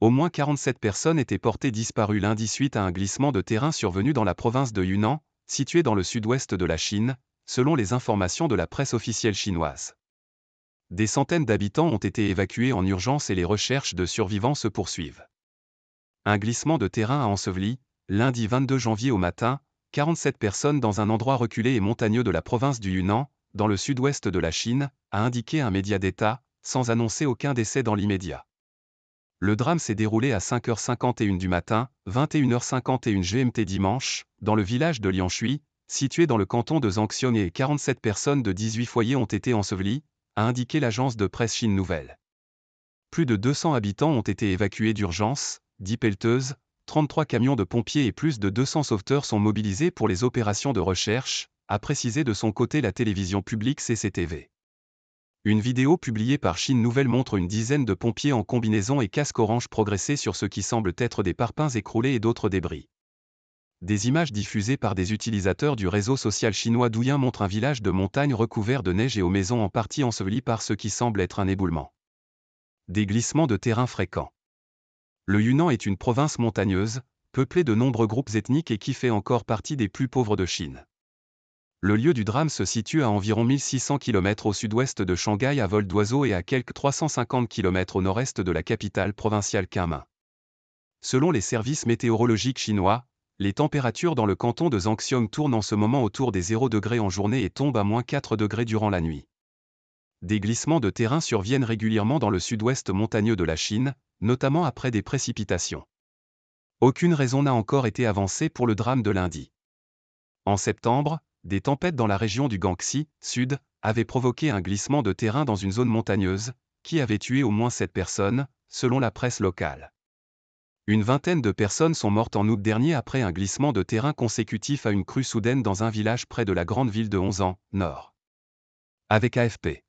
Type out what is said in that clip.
Au moins 47 personnes étaient portées disparues lundi suite à un glissement de terrain survenu dans la province de Yunnan, située dans le sud-ouest de la Chine, selon les informations de la presse officielle chinoise. Des centaines d'habitants ont été évacués en urgence et les recherches de survivants se poursuivent. Un glissement de terrain a enseveli, lundi 22 janvier au matin, 47 personnes dans un endroit reculé et montagneux de la province du Yunnan, dans le sud-ouest de la Chine, a indiqué un média d'État, sans annoncer aucun décès dans l'immédiat. Le drame s'est déroulé à 5h51 du matin, 21h51 GMT dimanche, dans le village de Lianshui, situé dans le canton de Zhangxiong et 47 personnes de 18 foyers ont été ensevelies, a indiqué l'agence de presse Chine Nouvelle. Plus de 200 habitants ont été évacués d'urgence, 10 pelleteuses, 33 camions de pompiers et plus de 200 sauveteurs sont mobilisés pour les opérations de recherche, a précisé de son côté la télévision publique CCTV. Une vidéo publiée par Chine Nouvelle montre une dizaine de pompiers en combinaison et casque orange progresser sur ce qui semble être des parpaings écroulés et d'autres débris. Des images diffusées par des utilisateurs du réseau social chinois Douyin montrent un village de montagne recouvert de neige et aux maisons en partie ensevelies par ce qui semble être un éboulement. Des glissements de terrain fréquents. Le Yunnan est une province montagneuse, peuplée de nombreux groupes ethniques et qui fait encore partie des plus pauvres de Chine. Le lieu du drame se situe à environ 1600 km au sud-ouest de Shanghai à vol d'oiseau et à quelques 350 km au nord-est de la capitale provinciale Kunming. Selon les services météorologiques chinois, les températures dans le canton de Zhangxiong tournent en ce moment autour des 0 degrés en journée et tombent à moins 4 degrés durant la nuit. Des glissements de terrain surviennent régulièrement dans le sud-ouest montagneux de la Chine, notamment après des précipitations. Aucune raison n'a encore été avancée pour le drame de lundi. En septembre, des tempêtes dans la région du Guangxi, sud, avaient provoqué un glissement de terrain dans une zone montagneuse, qui avait tué au moins 7 personnes, selon la presse locale. Une vingtaine de personnes sont mortes en août dernier après un glissement de terrain consécutif à une crue soudaine dans un village près de la grande ville de Hongzhang, nord. Avec AFP.